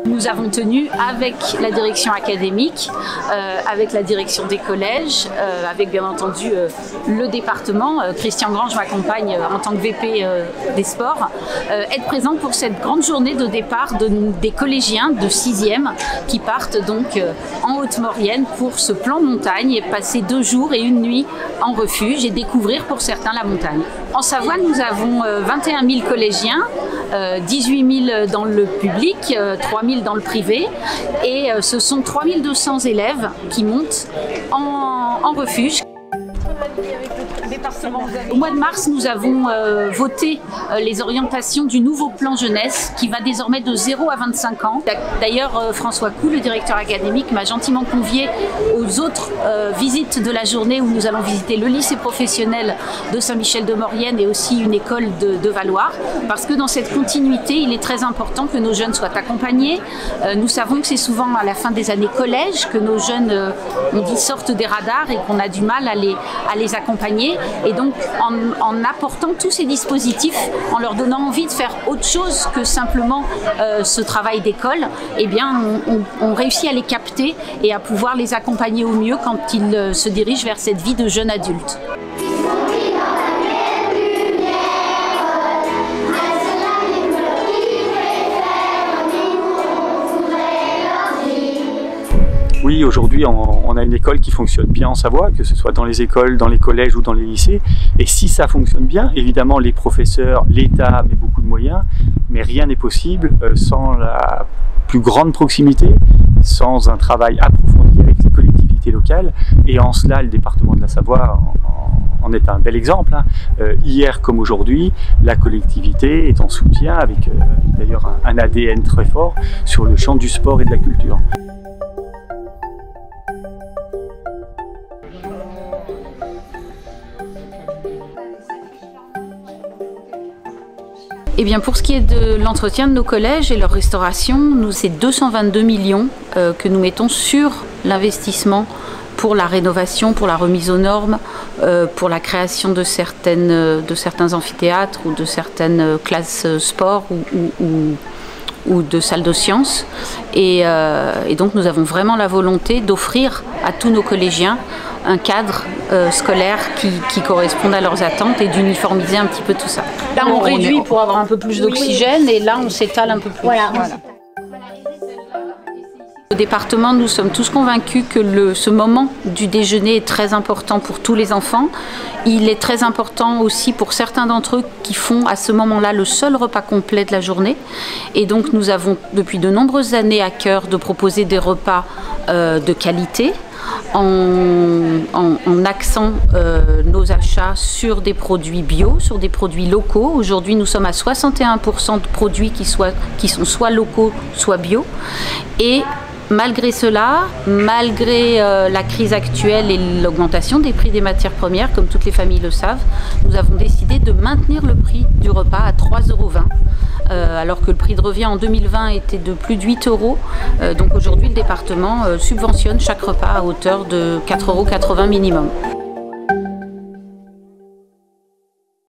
Nous avons tenu avec la direction académique, avec la direction des collèges, avec bien entendu le département. Christian Grange m'accompagne en tant que VP des sports, être présent pour cette grande journée de départ des collégiens de 6e qui partent donc en Haute-Maurienne pour ce plan montagne et passer 2 jours et 1 nuit en refuge et découvrir pour certains la montagne. En Savoie, nous avons 21 000 collégiens, 18 000 dans le public, 3 000 dans le privé, et ce sont 3 200 élèves qui montent en refuge. Au mois de mars, nous avons voté les orientations du nouveau plan jeunesse qui va désormais de 0 à 25 ans. D'ailleurs, François Coup, le directeur académique, m'a gentiment convié aux autres visites de la journée où nous allons visiter le lycée professionnel de Saint-Michel-de-Maurienne et aussi une école de Valloire, parce que dans cette continuité, il est très important que nos jeunes soient accompagnés. Nous savons que c'est souvent à la fin des années collège que nos jeunes, on dit, sortent des radars et qu'on a du mal à les accompagner. Et donc, en apportant tous ces dispositifs, en leur donnant envie de faire autre chose que simplement ce travail d'école, eh bien, on réussit à les capter et à pouvoir les accompagner au mieux quand ils se dirigent vers cette vie de jeune adulte. Oui, aujourd'hui, on a une école qui fonctionne bien en Savoie, que ce soit dans les écoles, dans les collèges ou dans les lycées. Et si ça fonctionne bien, évidemment, les professeurs, l'État met beaucoup de moyens, mais rien n'est possible sans la plus grande proximité, sans un travail approfondi avec les collectivités locales. Et en cela, le département de la Savoie en est un bel exemple. Hier comme aujourd'hui, la collectivité est en soutien avec d'ailleurs un ADN très fort sur le champ du sport et de la culture. Eh bien, pour ce qui est de l'entretien de nos collèges et leur restauration, c'est 222 millions que nous mettons sur l'investissement pour la rénovation, pour la remise aux normes, pour la création de certains amphithéâtres ou de certaines classes sport ou de salles de sciences. Et donc nous avons vraiment la volonté d'offrir à tous nos collégiens un cadre scolaire qui corresponde à leurs attentes et d'uniformiser un petit peu tout ça. Là on réduit pour avoir un peu plus d'oxygène et là on s'étale un peu plus. Voilà. Au département, nous sommes tous convaincus que ce moment du déjeuner est très important pour tous les enfants. Il est très important aussi pour certains d'entre eux qui font à ce moment-là le seul repas complet de la journée. Et donc nous avons depuis de nombreuses années à cœur de proposer des repas de qualité en axant nos achats sur des produits bio, sur des produits locaux. Aujourd'hui, nous sommes à 61% de produits qui sont soit locaux, soit bio. Et malgré cela, malgré la crise actuelle et l'augmentation des prix des matières premières, comme toutes les familles le savent, nous avons décidé de maintenir le prix du repas à 3,20 €, alors que le prix de revient en 2020 était de plus de 8 €. Donc aujourd'hui, le département subventionne chaque repas à hauteur de 4,80 € minimum.